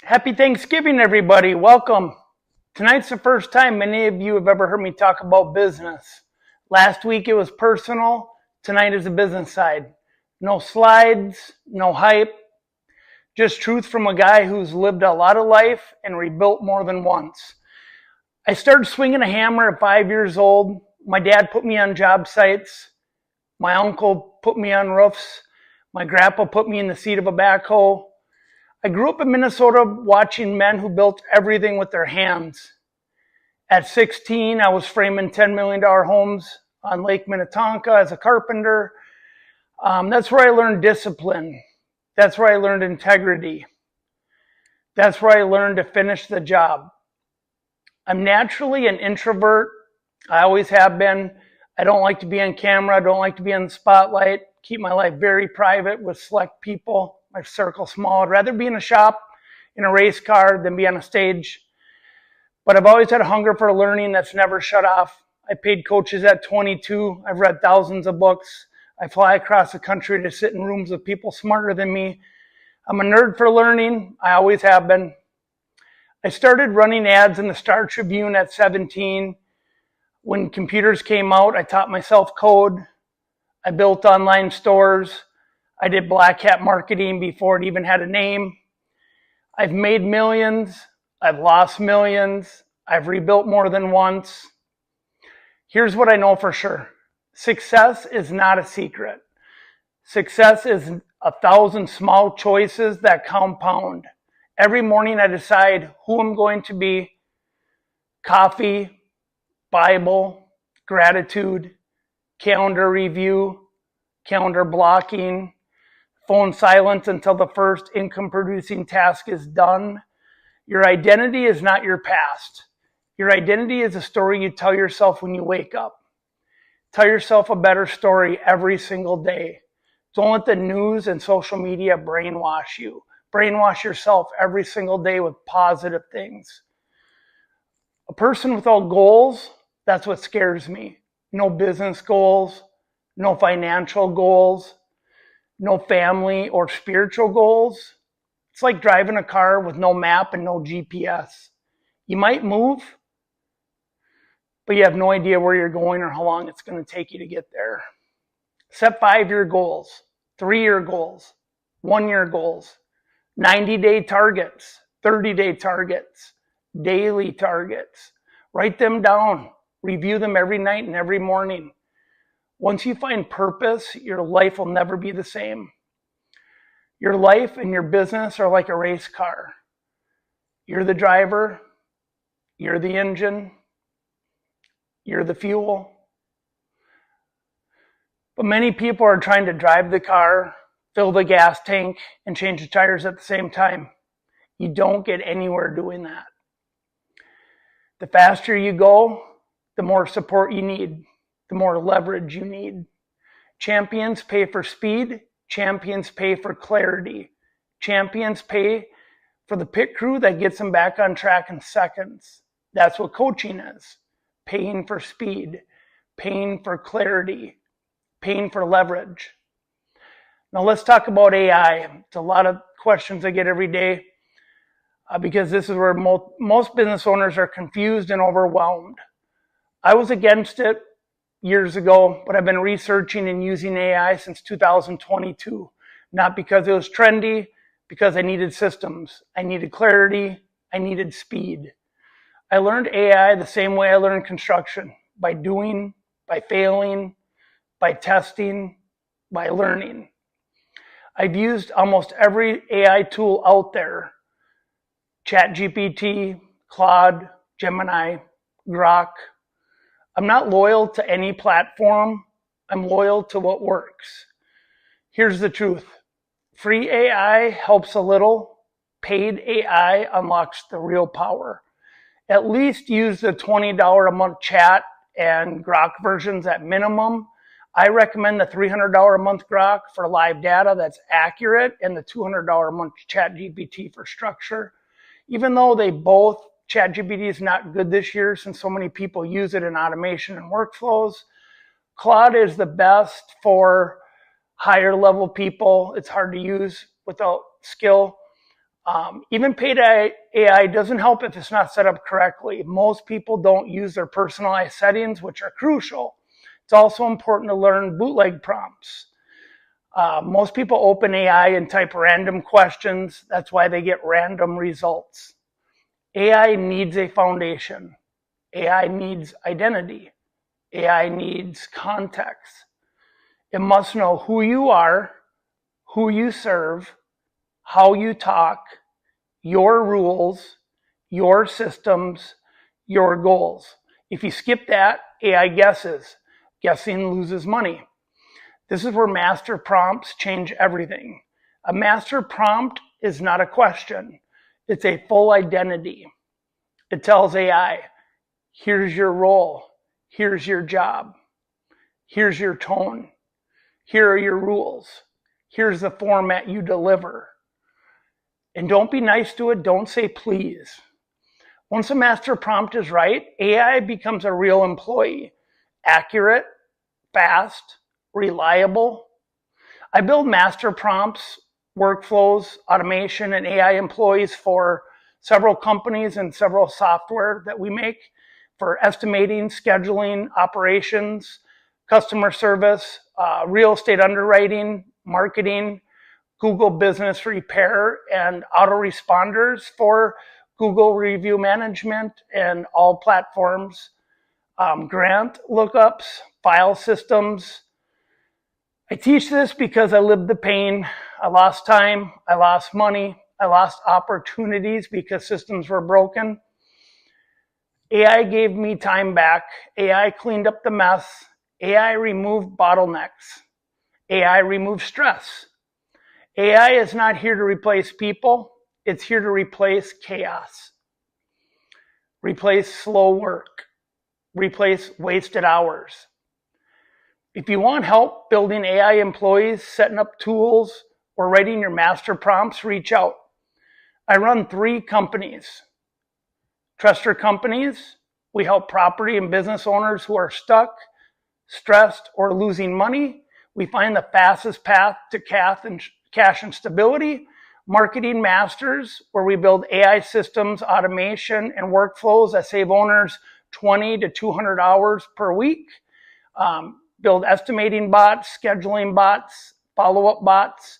Happy Thanksgiving, everybody. Welcome. Tonight's the first time many of you have ever heard me talk about business. Last week it was personal. Tonight is the business side. No slides, no hype, just truth from a guy who's lived a lot of life and rebuilt more than once. I started swinging a hammer at 5 years old. My dad put me on job sites. My uncle put me on roofs. My grandpa put me in the seat of a backhoe. I grew up in Minnesota watching men who built everything with their hands. At 16, I was framing $10 million homes on Lake Minnetonka as a carpenter. That's where I learned discipline. That's where I learned integrity. That's where I learned to finish the job. I'm naturally an introvert. I always have been. I don't like to be on camera. I don't like to be in the spotlight. Keep my life very private with select people. My circle small. I'd rather be in a shop, in a race car, than be on a stage. But I've always had a hunger for learning that's never shut off. I paid coaches at 22. I've read thousands of books. I fly across the country to sit in rooms with people smarter than me. I'm a nerd for learning. I always have been. I started running ads in the Star Tribune at 17. When computers came out, I taught myself code. I built online stores. I did black hat marketing before it even had a name. I've made millions. I've lost millions. I've rebuilt more than once. Here's what I know for sure. Success is not a secret. Success is 1,000 small choices that compound. Every morning I decide who I'm going to be. Coffee, Bible, gratitude, calendar review, calendar blocking, phone silence until the first income producing task is done. Your identity is not your past. Your identity is a story you tell yourself when you wake up. Tell yourself a better story every single day. Don't let the news and social media brainwash you. Brainwash yourself every single day with positive things. A person without goals, that's what scares me. No business goals, no financial goals, no family or spiritual goals. It's like driving a car with no map and no GPS. You might move, but you have no idea where you're going or how long it's going to take you to get there. Set 5-year goals, 3-year goals, 1-year goals, 90-day targets, 30-day targets, daily targets. Write them down. Review them every night and every morning. Once you find purpose, your life will never be the same. Your life and your business are like a race car. You're the driver. You're the engine. You're the fuel. But many people are trying to drive the car, fill the gas tank, and change the tires at the same time. You don't get anywhere doing that. The faster you go, the more support you need, the more leverage you need. Champions pay for speed. Champions pay for clarity. Champions pay for the pit crew that gets them back on track in seconds. That's what coaching is. Paying for speed, paying for clarity, paying for leverage. Now let's talk about AI. It's a lot of questions I get every day because this is where most business owners are confused and overwhelmed. I was against it years ago, but I've been researching and using AI since 2022. Not because it was trendy, because I needed systems. I needed clarity. I needed speed. I learned AI the same way I learned construction, by doing, by failing, by testing, by learning. I've used almost every AI tool out there. ChatGPT, Claude, Gemini, Grok. I'm not loyal to any platform. I'm loyal to what works. Here's the truth. Free AI helps a little. Paid AI unlocks the real power. At least use the $20 a month chat and Grok versions at minimum. I recommend the $300 a month Grok for live data that's accurate and the $200 a month ChatGPT for structure. Even though ChatGPT is not good this year since so many people use it in automation and workflows. Claude is the best for higher level people. It's hard to use without skill. Even paid AI doesn't help if it's not set up correctly. Most people don't use their personalized settings, which are crucial. It's also important to learn bootleg prompts. Most people open AI and type random questions. That's why they get random results. AI needs a foundation. AI needs identity. AI needs context. It must know who you are, who you serve, how you talk, your rules, your systems, your goals. If you skip that, AI guesses. Guessing loses money. This is where master prompts change everything. A master prompt is not a question. It's a full identity. It tells AI, here's your role. Here's your job. Here's your tone. Here are your rules. Here's the format you deliver. And don't be nice to it. Don't say please. Once a master prompt is right, AI becomes a real employee. Accurate, fast, reliable. I build master prompts, workflows, automation, and AI employees for several companies and several software that we make for estimating, scheduling, operations, customer service, real estate underwriting, marketing, Google Business Repair, and autoresponders for Google Review Management and all platforms, grant lookups, file systems. I teach this because I lived the pain. I lost time, I lost money, I lost opportunities because systems were broken. AI gave me time back. AI cleaned up the mess. AI removed bottlenecks. AI removed stress. AI is not here to replace people. It's here to replace chaos. Replace slow work. Replace wasted hours. If you want help building AI employees, setting up tools, or writing your master prompts, reach out. I run 3 companies. Truster Companies. We help property and business owners who are stuck, stressed, or losing money. We find the fastest path to cash and stability. Marketing Masters, where we build AI systems, automation, and workflows that save owners 20 to 200 hours per week. Build estimating bots, scheduling bots, follow-up bots,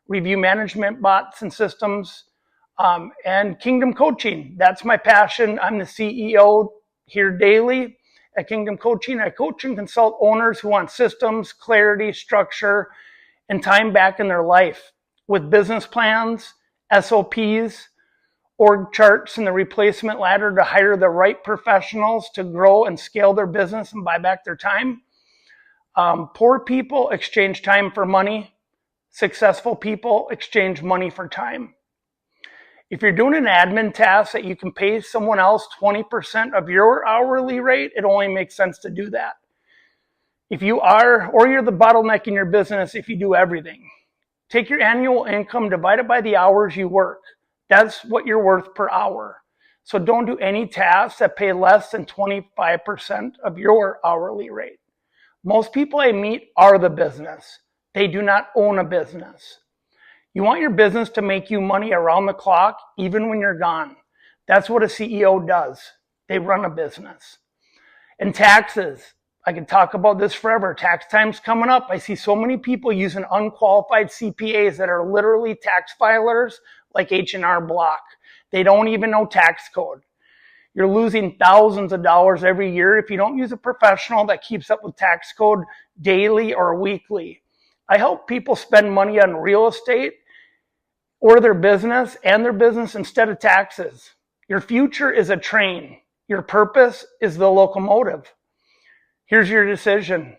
review management bots and systems, and Kingdom Coaching. That's my passion. I'm the CEO here daily at Kingdom Coaching. I coach and consult owners who want systems, clarity, structure, and time back in their life with business plans, SOPs, org charts, and the replacement ladder to hire the right professionals to grow and scale their business and buy back their time. Poor people exchange time for money. Successful people exchange money for time. If you're doing an admin task that you can pay someone else 20% of your hourly rate, it only makes sense to do that. If you are, or you're the bottleneck in your business if you do everything. Take your annual income, divide it by the hours you work. That's what you're worth per hour. So don't do any tasks that pay less than 25% of your hourly rate. Most people I meet are the business. They do not own a business. You want your business to make you money around the clock, even when you're gone. That's what a CEO does. They run a business. And taxes. I could talk about this forever. Tax time's coming up. I see so many people using unqualified CPAs that are literally tax filers like H&R Block. They don't even know tax code. You're losing thousands of dollars every year if you don't use a professional that keeps up with tax code daily or weekly. I help people spend money on real estate or their business instead of taxes. Your future is a train. Your purpose is the locomotive. Here's your decision.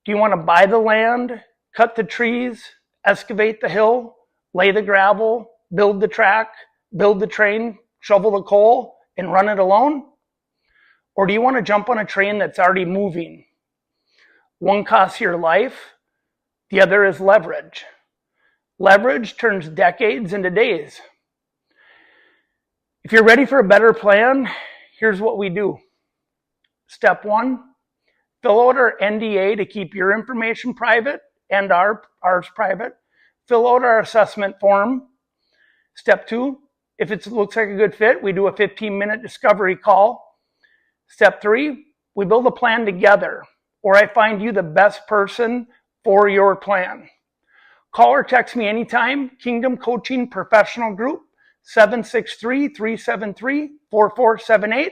Do you want to buy the land, cut the trees, excavate the hill, lay the gravel, build the track, build the train, shovel the coal, and run it alone? Or do you want to jump on a train that's already moving? One costs your life, the other is leverage. Leverage turns decades into days. If you're ready for a better plan, here's what we do. Step 1, fill out our NDA to keep your information private and ours private. Fill out our assessment form. Step 2, if it looks like a good fit, we do a 15-minute discovery call. Step 3, we build a plan together, or I find you the best person for your plan. Call or text me anytime, Kingdom Coaching Professional Group, 763-373-4478,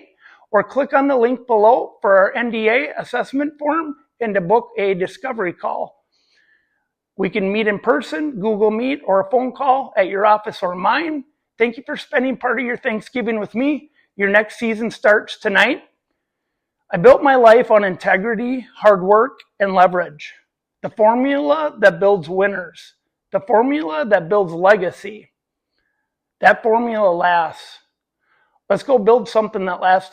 or click on the link below for our NDA assessment form and to book a discovery call. We can meet in person, Google Meet, or a phone call at your office or mine. Thank you for spending part of your Thanksgiving with me. Your next season starts tonight. I built my life on integrity, hard work, and leverage. The formula that builds winners. The formula that builds legacy. That formula lasts. Let's go build something that lasts.